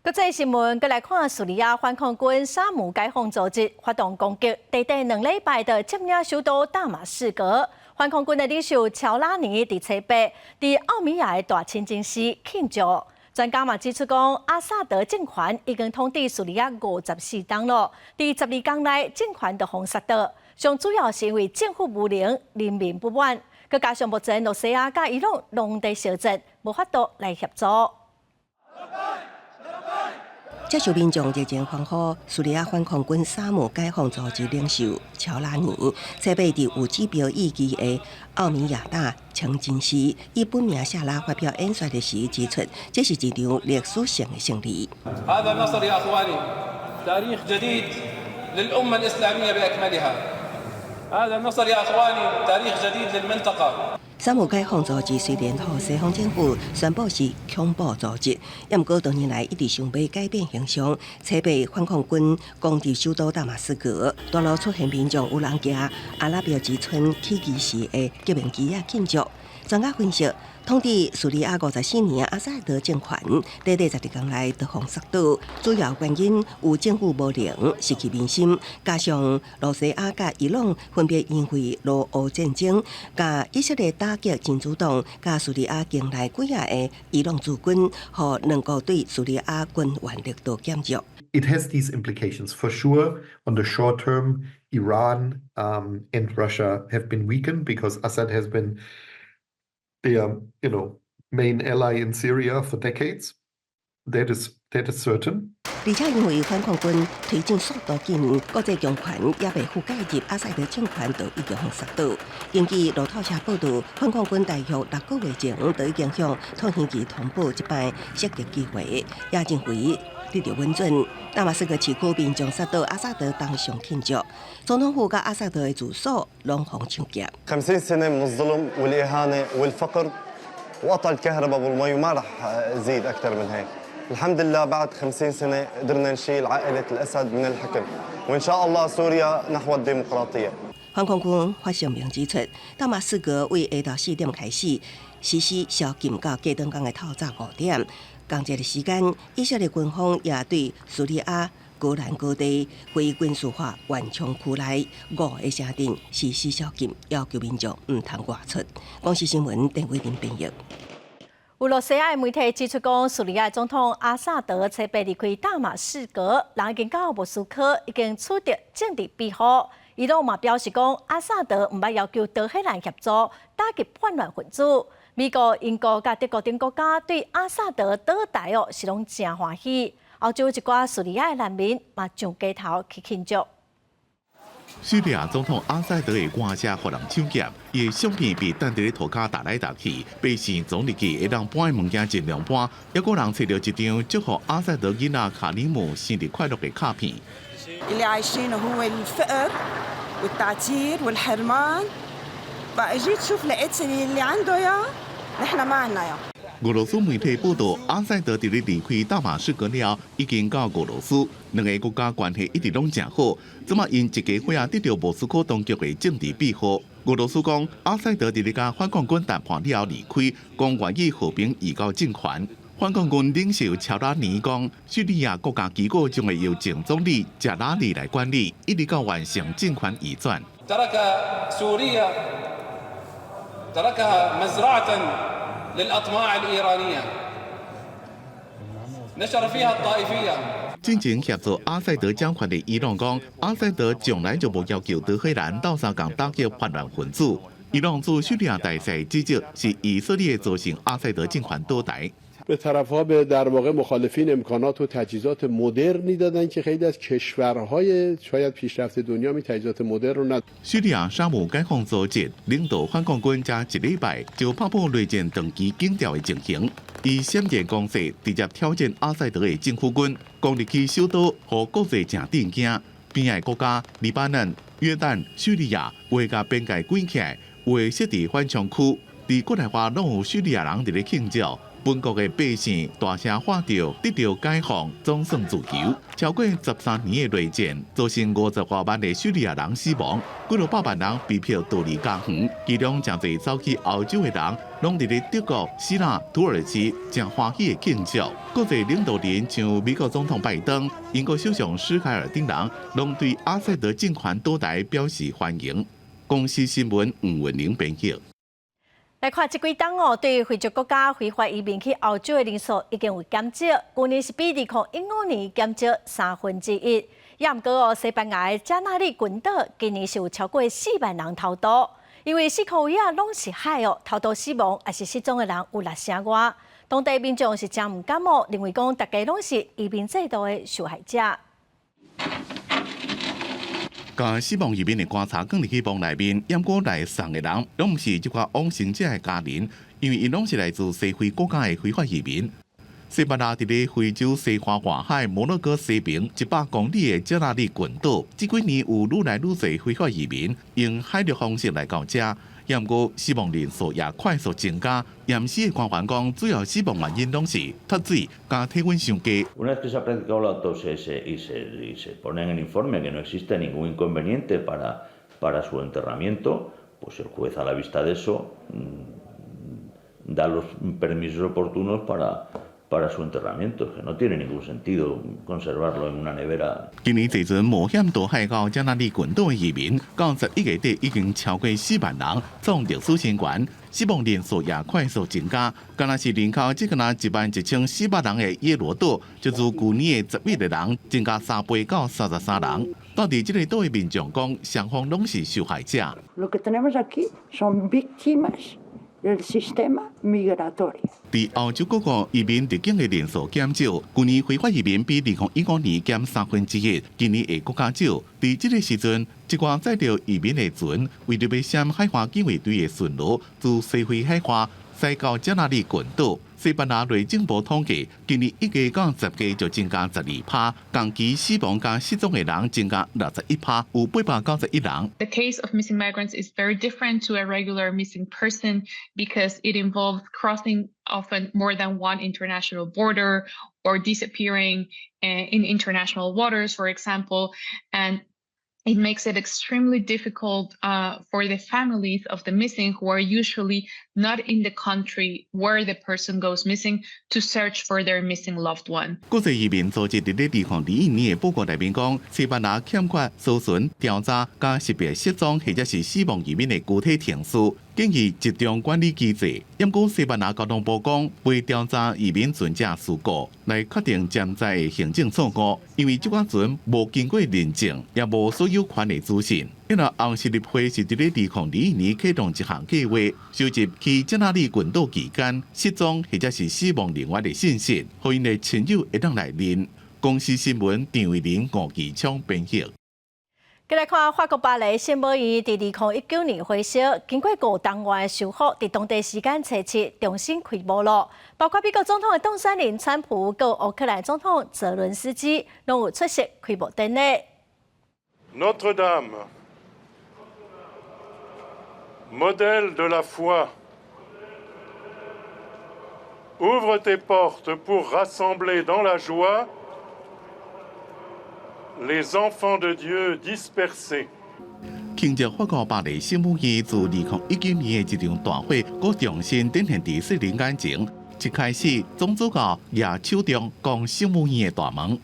国际新闻，再来看叙利亚反抗军沙姆解放组织发动攻击，短短2礼拜就占领首都大马士革。反抗军的领袖乔拉尼伫初八伫奥米亚的大清真寺庆祝。专家嘛指出讲，阿萨德政权已经统治叙利亚54天了，伫12天内政权就封杀掉，上主要是因为政府无能、人民不满，佮加上目前罗西亚甲伊朗拢在小战，无法度来协助。接受民众热情欢呼，叙利亚反抗军沙姆解放组织领袖乔拉尼，初八伫有指标意义的奥米亚大清真寺，以本名下拉发表演说的时指出，这是一场历史性的胜利。هذا النصر يا اخواني تاريخ جديد للأمة الإسلامية بأكملها. هذا النصر يا اخواني تاريخ جديد للمنطقة. 沙姆解放组织虽然和西方政府宣布是恐怖组织，也毋过多年来一直想要改变形象。初八反抗军攻入首都大马士革，大陆出现民众有人骑阿拉伯之春起义时的革命旗啊庆祝。专家分析，统治叙利亚54年的阿萨德政权，短12天内就封杀掉，主要原因有政府无能、失去民心，加上罗西亚甲伊朗分别因为罗俄战争、甲以色列打击真主党、甲叙利亚境内几啊个伊朗驻军，和两国对叙利亚军援力度减弱。It has these implications for sure. On the short term, Iran and Russia have been weakened because Assad has been their, main ally in Syria for decades. That is certain. 而且因为反抗军推进速度紧，国际强权也未覆盖入阿萨德政权，就已经封杀到。根据路透社报道，反抗军大约6个月前就已经向土耳其通报一摆袭击机会，也认为得到稳准。大马士革市区民众杀到阿萨德当上庆祝，总统府甲阿萨德的住所拢封抢劫。50 سنة من الظلم والإهانة والفقر وقطع الكهرباء والمي وما رح أزيد أكثر من هيك. الحمد لله بعد 50 سنة قدرنا نشيل عائلة الأسد من الحكم وإن شاء الله سوريا نحو الديمقراطية. 反抗军发声明指出，大马士革为下昼4点开始实施宵禁到加顿港的透早5点。同一个时间，以色列军方也对叙利亚戈兰高地非军事化缓冲区内5个城镇实施宵禁，要求民众唔通外出。广视新闻邓伟林编译。俄罗斯的媒体指出，讲叙利亚总统阿萨德初八离开大马士革，人已经到莫斯科，已经取得政治庇护。伊朗嘛表示讲，阿萨德唔捌要求德黑兰协助打击叛乱分子。美国、英国甲德国等国家对阿萨德倒台是拢真欢喜。欧洲一寡叙利亚的难民嘛上街头去庆祝。叙利亚总统阿塞德的官车互人抢劫，伊的相片被等伫咧涂骹打来打去，百姓总入去会当搬的物件尽量搬，还有人找到一张祝福阿塞德囡仔卡里姆生日快乐的卡片。اللي عايشينه هو الفقر والتعتير والحرمان بقى جيت شوف لقيت اللي عنده اياه نحن ما عنا اياه。俄罗斯媒体报道，阿塞德伫咧离开大马士革了，已经到俄罗斯，两个国家关系一直拢真好。怎么因一家伙仔得到莫斯科当局的政治庇护？俄罗斯讲，阿塞德伫咧甲反抗军谈判了后离开，讲愿意和平移交政权。反抗军领袖乔拉尼讲，叙利亚国家机构将会由前总理贾拉里来管理，一直到完成政权移转。تركها مزرعة للأطماع الإيرانية نشر فيها الطائفية。进前协助阿塞德掌权的伊朗讲，阿塞德从来就无要求德黑兰斗相共打击叛乱分子。伊朗驻叙利亚大使指责是以色列造成阿塞德政权倒台。به طرف‌ها به در واقع مخالفین امکانات و تجهیزات مدرنی دادن که خیلی از کشورهای شاید پیشرفته دنیا می تجهیزات مدرن رو ندارن. 叙利亚沙姆解放组织领导反抗军才一礼拜就拍破内战长期紧张的情形，以闪电攻势直接挑战阿塞德的政府军，攻入去首都，和国际正震惊。边爱国家黎巴嫩、约旦、叙利亚为甲边界关起来，为设置缓冲区，伫国内外拢有叙利亚人伫咧庆祝。 本国的百姓大声喊着得到解放，总算自由。超过13年的内战，造成50多万的叙利亚人死亡，几多百万人被迫逃离家园，其中真侪走去欧洲的人，拢伫咧德国、希腊、土耳其正欢喜的庆祝。国际领导人像美国总统拜登、英国首相施凯尔等人，拢对阿塞德政权倒台表示欢迎。公司新闻吴文玲编辑。 来看这几档哦，对非洲国家非法移民去欧洲的人数已经有减少，去年是比2015年减少1/3。也毋过哦，西班牙的加那利群岛今年是有超过4万人逃渡，因为4颗月拢是海哦，逃渡死亡也是失踪的人有6成外。当地民众是真唔感冒，认为讲大家拢是移民制度的受害者。 甲死亡移民的观察放入去网内面，验过来送的人，拢毋是这个往生者的家人，因为因拢是来自西非国家的非法移民。西班牙伫咧非洲西花外海摩洛哥西边100公里的加那利群岛，这几年有愈来愈多非法移民用海陆方式来到这。 也毋过死亡人数也快速增加，验尸的官员讲，主要死亡原因拢是脱水加体温上低。Una vez que se ha practicado la autopsia y se pone en el informe que no existe ningún inconveniente para su enterramiento, pues el juez a la vista de eso da los permisos oportunos para su enterramiento, que no tiene ningún sentido conservarlo en una nevera. 今年这阵冒险渡海到加那利群岛的移民，到11月底已经超过4万人，总历史新高，死亡人数也快速增加。敢若是人口只敢若11400人的耶罗岛，就自去年的11的人增加3倍到33人。到底这个岛的民众讲，双方拢是受害者。Lo que tenemos aquí son víctimas del sistema migratorio. 伫欧洲各国移民入境的人数减少，去年非法移民比2015年减1/3，今年会更加少。伫这个时阵，一寡载着移民的船为着要闪海华警卫队的巡逻，自西非海华驶到加那利群岛。西班牙内政部统计，今年1家到10家就增加12%，同期死亡加失踪的人增加61%，有891人。 The case of missing migrants is very different to a regular missing person because it involves crossing often more than one international border or disappearing in international waters, for example, and it makes it extremely difficult for the families of the missing who are usually not in the country where the person goes missing to search for their missing loved one. 国际移民组织伫咧2021年的报告内面讲，西班牙欠缺搜寻、调查、加识别失踪或者是死亡移民的具体程序，建议集中管理机制。因过西班牙交通部讲，为调查移民船只事故，来确定潜在的行政错误，因为这款船无经过认证，也无所有权的资讯。因为红十字会是伫咧2021年启动一项计划，收集去加那利群岛期间失踪或者是死亡人员的信息，互因的亲友会当来认。公司新闻张伟林、吴其昌编辑。再来看法国巴黎圣母院伫2019年火烧，经过5档月的修复，伫当地时间初7重新开幕了。包括美国总统的当选人川普，跟乌克兰总统泽伦斯基，拢有出席开幕典礼。Notre Dame, modèle de la foi, ouvre tes portes pour rassembler dans la joie les enfants de Dieu dispersés. 庆祝法国巴黎圣母院自2019年的一场大火，搁重新展现伫世人眼前。一开始，总主教也手中讲圣母院的大门。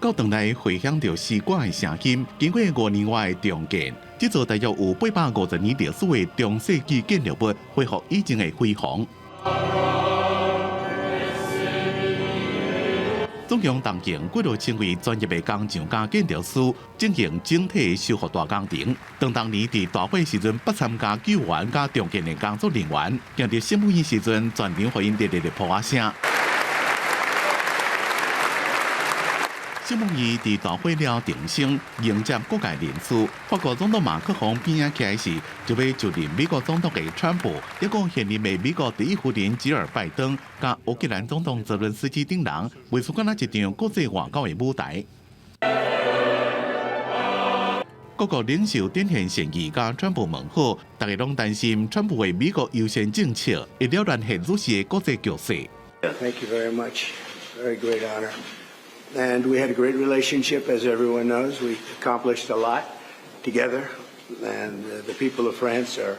到堂内回响着诗歌的声音，经过5年外的重建，这座大约有850年历史的中世纪建筑物恢复以前的辉煌。总共动用几多千位专业的工匠加建筑师进行整体的修复大工程。当年伫大火时阵不参加救援加重建的工作人员，听到新闻时阵，全场回应热烈的呼声。新闻伊伫大火了定升，迎接各界人士。法国总统马克龙边仔起来时，就要就任美国总统的川普，一个现任的美国第一夫人吉尔拜登，甲乌克兰总统泽伦斯基等人，为出干那一场国际外交的舞台。各国领袖展现善意，甲川普问好，大家拢担心川普的美国优先政策会扰乱现如时的国际局势。Thank you very much. Very great honor. And we had a great relationship, as everyone knows. We accomplished a lot together, and the people of France are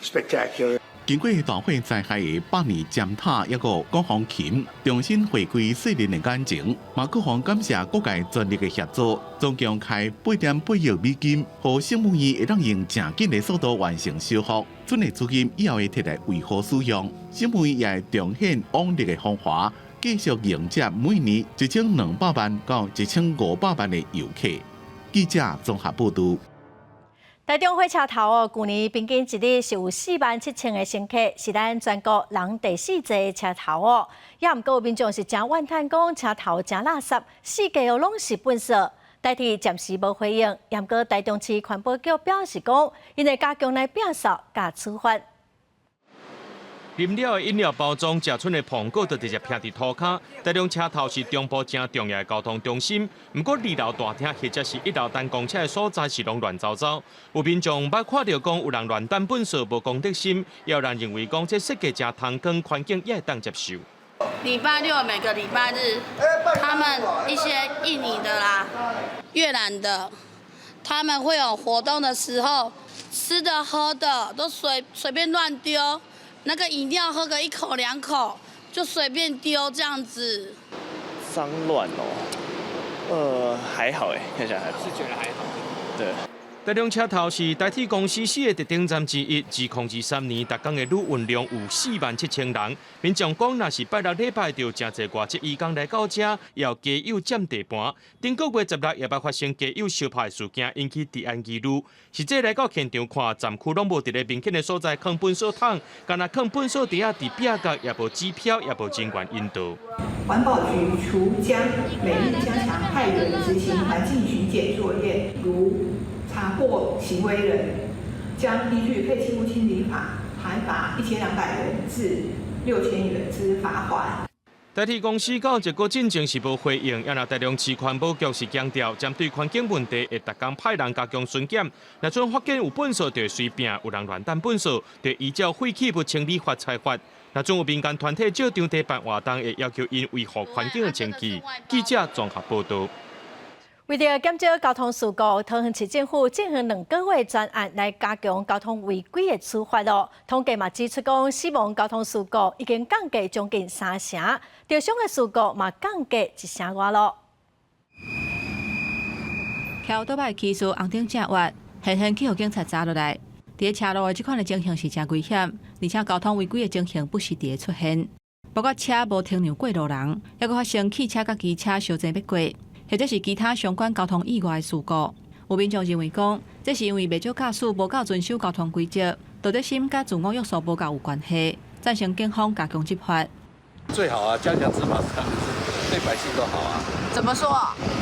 spectacular. 经过大火灾害的8年践踏，一个国防琴重新回归世人的感情。马克龙感谢各界全力的协助，总共开8.8亿美金，和圣母院会当用正紧的速度完成修复。剩的资金以后会摕来为何使用？圣母院也会重现往日的风华。继续迎接每年1200万到1500万的游客。记者综合报道。台中火车头去年平均一日是有47000个乘客，是咱全国人第4座的车头哦。也毋过有民众是真怨叹讲车头真垃圾，四界拢是粪扫。代替暂时无回应，也毋过台中市环保局表示讲，因会加强来摒扫加处罚。饮料的饮料包装食出的苹果，就直接偏伫涂骹。台中车头是中部正重要的交通中心，不过2楼大厅或者是1楼等公车的所在是拢乱糟糟。有民众捌看到讲有人乱抌粪扫，无公德心，也有人认为讲这设计真贪光，环境也会当接受。礼拜六每个礼拜日，他们一些印尼的啦、越南的，他们会有活动的时候，吃的喝的都随便乱丢。那个饮料喝个1口2口就随便丢这样子，脏乱哦，还好哎，看起来还好，是觉得还好，对。台中车头是台铁公司4个特定站之一，2023年每天的旅运量有47000人。民众讲，若是拜六礼拜就真侪外籍移工来到这，也有加油占地盘。顶个月16日也捌发生加油烧破事件，引起治安疑虑。实际来到现场看，站区拢无伫咧明显的所在放粪扫桶，干那放粪扫底下伫壁角，也无指标，也无人员引导。环保局除将每日加强派员执行环境巡检作业，如查获行为人，将依据废弃物清理法裁罚1200元至6000元之罚款。台铁公司到这个进程是无回应，也若台中市环保局是强调，针对环境问题，会逐工派人加强巡检。若阵发现有粪扫，就会随便有人乱抌粪扫，就依照废弃物清理法裁罚。若阵有民间团体照常地办活动，会要求因维护环境的前提。记者综合报道。为了减少交通事故，桃园市政府进行2个月专案来加强交通违规的处罚咯。统计嘛指出讲，死亡交通事故已经降低将近3成，受伤的事故嘛降低1成外咯。桥倒摆技术红顶正滑，现去予警察抓落来。伫车路的这款的情形是真危险，而且交通违规的情形不时地出现，包括车无停让过路人，还佫发生汽车甲机车相争要过。或者是其他相关交通意外的事故，有民众认为讲，这是因为未少驾驶无够遵守交通规则，道德心甲自我约束无够有关系。赞成警方加强执法。最好啊，加强执法当然是对百姓都好啊。怎么说？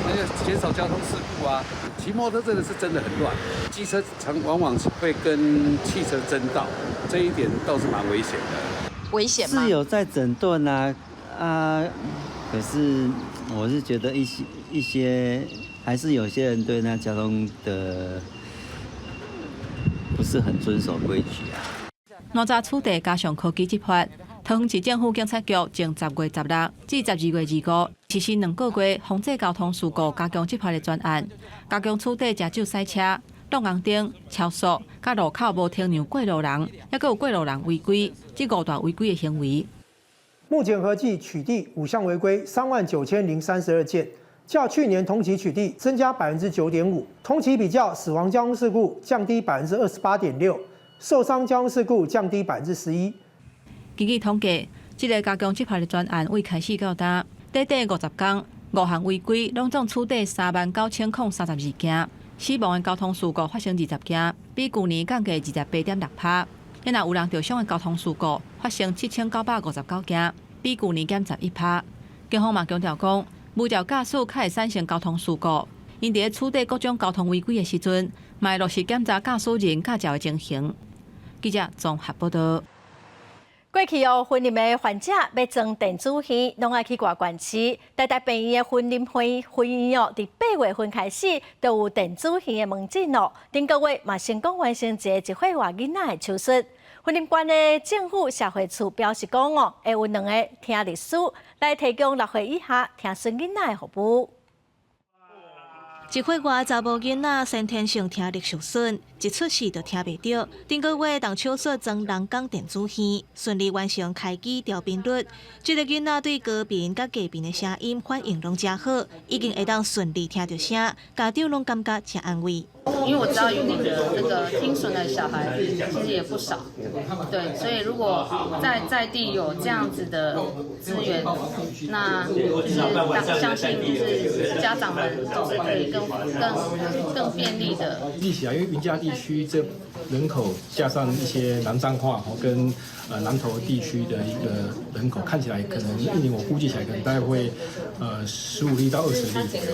那个减少交通事故啊，骑摩托车的是真的很乱，机车往往会跟汽车争道，这一点倒是蛮危险的。危险吗？是有在整顿啊，可是我是觉得一些还是有些人对那交通的不是很遵守规矩啊。哪吒处地加上科技执法，桃园市政府警察局从10月16至12月25实施2个月防制交通事故加强执法的专案，加强处理驾照塞车、路红灯、超速、甲路口无停让过路人，还佫有过路人违规，这5大违规的行为。目前合计取缔5项违规，39032件，较去年同期取缔增加9.5%，同期比较死亡交通事故降低28.6%，受伤交通事故降低11%。根据统计，这个加强执法的专案未开始到今，短50天， 5项违规，拢总处第39032件，死亡的交通事故发生20件，比去年降低28.6%。也若有人受伤的交通事故发生7959件，比去年减11%。警方嘛强调讲，无照驾驶较会产生交通事故，因伫咧处理各种交通违规的时阵，嘛会落实检查驾驶人驾照的情形。记者综合报道。过去婚龄的患者要装电子耳，拢爱去挂管市。台大病院的婚龄会议伫8月份开始，都有电子耳的门诊咯。顶个月嘛成功完成一个1岁外囡仔的手术。婚龄关的政府社会处表示讲会有2个听力师来提供6岁以下听损囡仔的服务。1岁外查某囡仔先天性听力受损，一出世就听袂到。顶个月动手术装人工电子耳，顺利完成开机调频率。这个囡仔对高频甲低频的声音反应拢真好，已经会当顺利听到声，家长拢感觉真安慰。因为我知道云林的那个听损的小孩其实也不少，对，所以如果在地有这样子的资源，那就是相信就是家长们都是可以更便利的。比起来，因为云嘉地区这人口加上一些南彰化跟南投地区的一个人口，看起来可能一年我估计起来可能大概会15例到20例左右。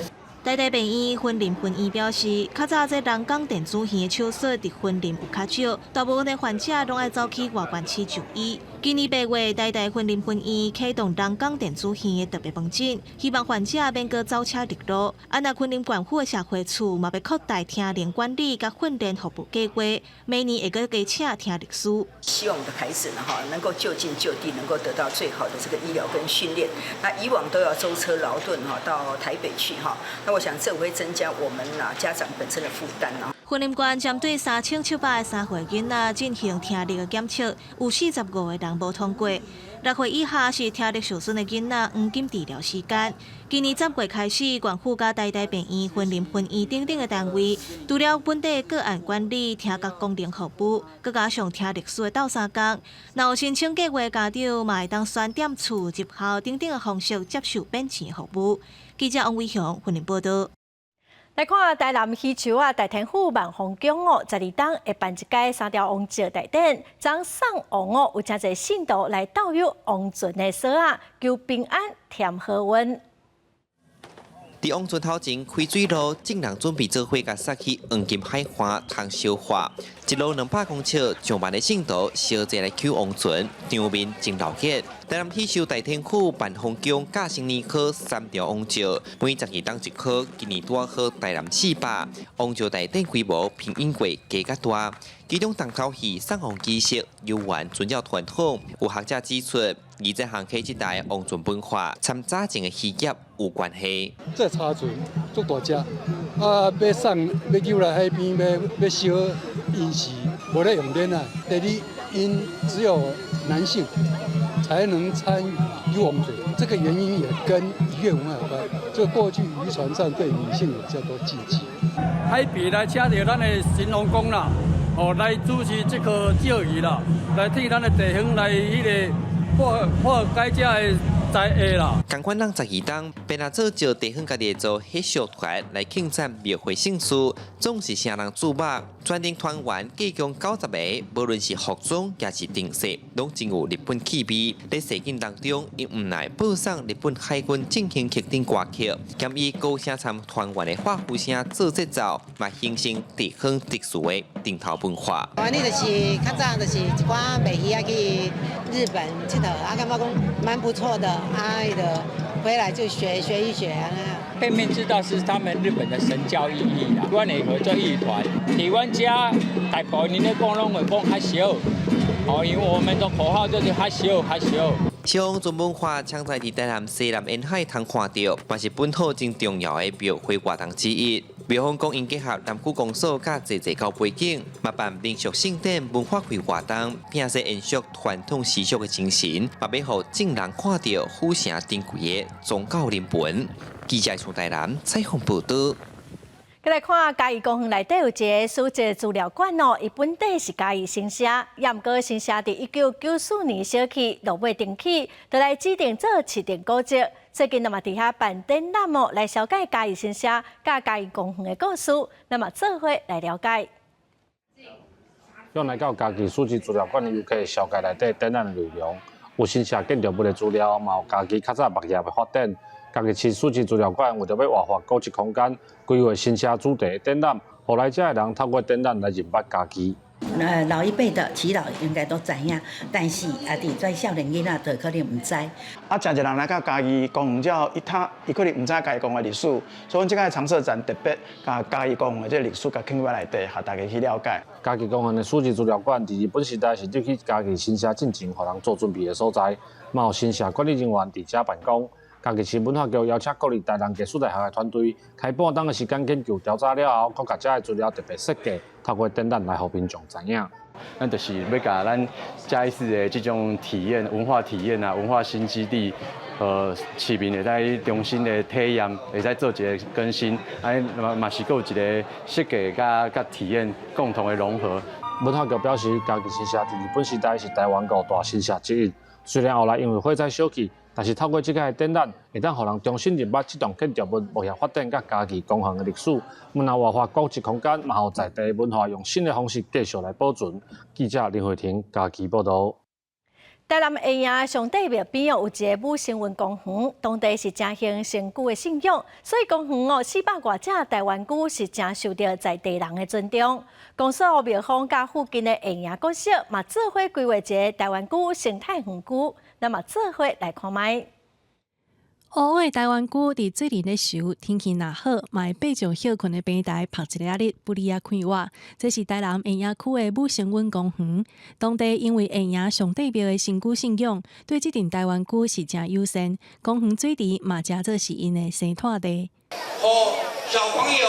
台大病院婚龄分院表示，较早这人工电子耳的手术伫婚龄有较少，大部分的患者拢爱走去外县市就医。今年8月，台大婚龄分院启动人工电子耳的特别门诊，希望患者免搁走车入路。那婚龄管府的社会处嘛要扩大听龄管理甲训练服务计划，每年会搁加请听力师。希望我们的孩子呢，能够就近就地，能够得到最好的这个医疗跟训练。那以往都要舟车劳顿到台北去那我想这会增加我们家长本身的负担婚龄关针对3700个3岁囡仔进行听力的检测，有45个人无通过。6岁以下是听力受损的囡仔黄金治疗时间。今年10月开始，县府甲台大病院婚龄分院等等的单位，除了本地个案管理、听觉功能服务，佮加上听力师的斗3工。若有申请计划的家长，嘛会当选点厝、入校等等的方式接受免钱的服务。记者王伟雄婚龄报道。来看台南溪树大天府万丰宫12档会办一届3条王石大典，将送王有真侪信徒来导游王船的锁求平安添好运。伫王船头前开水路，众人准备做伙甲撒去黄金海花通烧化，一路200公尺，上万的信徒小坐来求王船，场面真热闹。台南溪树大天府万丰宫驾成年考3条王石，每12档一考，今年拄好台南400。王石大典规模平应过加较大，其中重头戏送王仪式游玩尊教传统，有学者指出。而这项科技代王船文化，参早前的渔业有关系。这插船足大只，要送要游来海边，要烧因是无咧用电啊。第二，因只有男性才能参与游王船，这个原因也跟渔业文化有关。就过去渔船上对女性有较多禁忌。海边来请到咱的神农公啦，来主持这个钓鱼啦，来替咱的地方来个。破解这的灾厄啦。同款人12档，便拿做招地方家己做翕相团来庆祝庙会盛事，总是啥人注目。全程团员计共90个，无论是服装也是定色，拢真有日本气味。在事件当中，因无奈播送日本海军进行客定歌曲，兼以高声参团员的欢呼声做节奏，嘛形成地方特殊的顶头文化。我呢就是较早就是一寡美鱼去日本佚佗，感觉讲蛮不错的，的回来就学一学片面知道是他们日本的神教意义啦。阮会合作艺团，伫阮家大部分咧讲拢会讲哈小，因为我们的口号就是哈小哈小。小王船文化常在台南西南沿海通看到，嘛是本土真重要的庙会活动之一。庙方公因结合南区公所甲济高背景，嘛办民俗庆典文化会活动，并且延续传统习俗的精神，嘛要互众人看到府城珍贵的宗教灵魂。记者从台南采访报道。再来看嘉义公园内底有一个书籍资料馆哦，伊本底是嘉义新社，也毋过新社伫1994年小起落尾定起，就来指定做市定古迹。最近那么伫遐办展览哦，来了解嘉义新社甲嘉义公园的故事，那么做伙来了解。用来到家己书籍资料馆的游客了解内底展览的内容，有新社建筑物的资料，嘛有家己较早物业的发展。家己市书籍资料馆为着要活化古迹空间，规划新社主题展览，互来遮的人透过展览来认捌家己。老一辈的耆老应该都知影，但是伫在少年囡仔就可能唔知。真侪人来到嘉义公园之后，伊可能唔知嘉义公园的历史，所以这个常设展特别甲嘉义公园的这历史甲放在内底，互大家去了解。嘉义公园的书籍资料馆，伫日本时代是入去嘉义新社进前，互人做准备的所在，嘛有新社管理人员伫遮办公。嘉义市文化局邀请国立台南艺术大学的团队，开半档的时间研究调查了后，搁甲遮的资料特别设计，透过展览来互民众知影。咱就是要甲咱嘉义市的这种体验、文化体验啊、文化新基地，市民会在重新的体验，会在做一个更新，嘛是有一个设计甲体验共同的融合。文化局表示，嘉义新社伫日本时代是台湾5大新社之一，虽然后来因为火灾小去。但是透过这个展览，会当互人重新认捌这栋建筑物物业发展甲嘉义公园的历史，文化活化古迹空间，嘛互在地文化用新的方式继续来保存。记者林慧婷嘉义报道。台南下营上底庙边有一个武成文公园，当地是真兴神姑的信仰，所以公园400多只台湾龟是真受到在地人的尊重。公所庙方甲附近的下营国小嘛做伙规划一个台湾龟生态园区，那么做伙来看卖。乌尾台湾龟伫最近咧收，天气若好，嘛会爬上休困的平台晒一个日，不离啊开活。这是台南下营区的武成文公园，当地因为下营上帝庙的神姑信仰，对这阵台湾龟是真友善。公园水池嘛，真做是因的生态地。互小朋友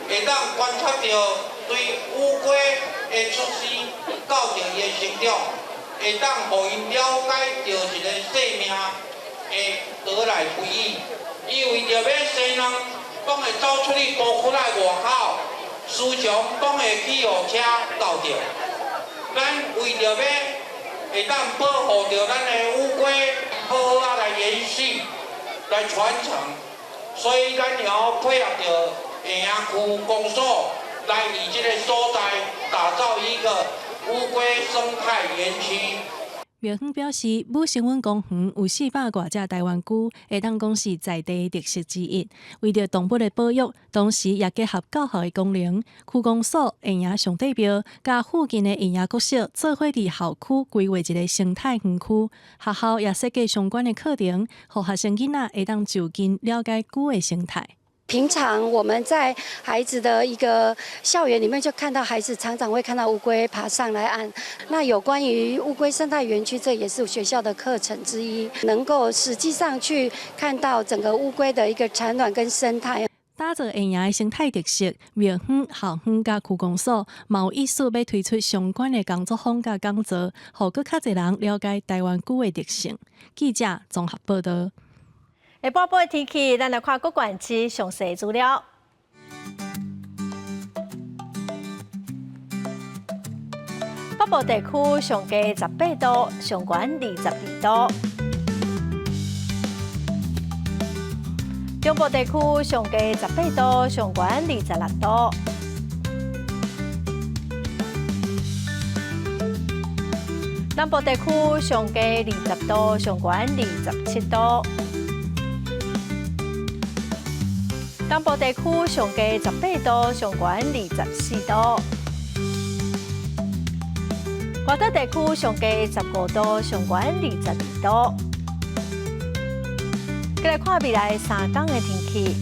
会当观察到对乌龟的出世到定伊的成长，会当互因了解到一个生命。会得来不易，伊为着要生人，拢会走出去多出来外口，时常拢会去予车搞着。咱为着要会当保护着咱的乌龟，好好来延续、来传承，所以咱要配合着下营区公所来以这个所在打造一个乌龟生态园区。庙方表示，武成文公园有400多只台湾龟，会当讲是在地特色之一。为着动物的保育，同时也结合教学的功能，区公所、下营上帝庙、甲附近的下营国小做伙伫校区规划一个生态园区。学校也设计相关的课程，互学生囡仔会当就近了解龟的生态。平常我们在孩子的一个校园里面，就看到孩子常常会看到乌龟爬上来岸。那有关于乌龟生态园区，这也是学校的课程之一，能够实际上去看到整个乌龟的一个产卵跟生态。打造下营的生态特色，庙方、校方甲区公所嘛有意思要推出相关的工作坊甲讲座，互更较侪人了解台湾龟的特性。记者综合报道。下半部的天气，咱来看各县市详细资料。北部地区上低18度，上悬22度；中部地区上低18度，上悬26度；南部地区上低20度，上悬27度。东部地区上低18度，上悬24度；华东地区上低15度，上悬22度。再来看未来3天的天气。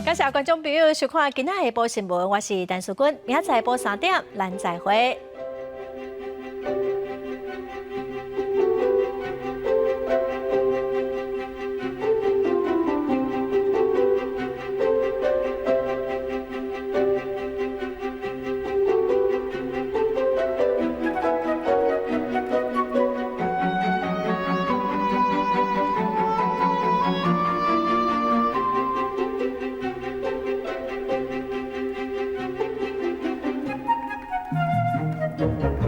感谢观众朋友收看今仔下晡新闻，我是陈淑君，明仔载下晡3点，咱再会。了。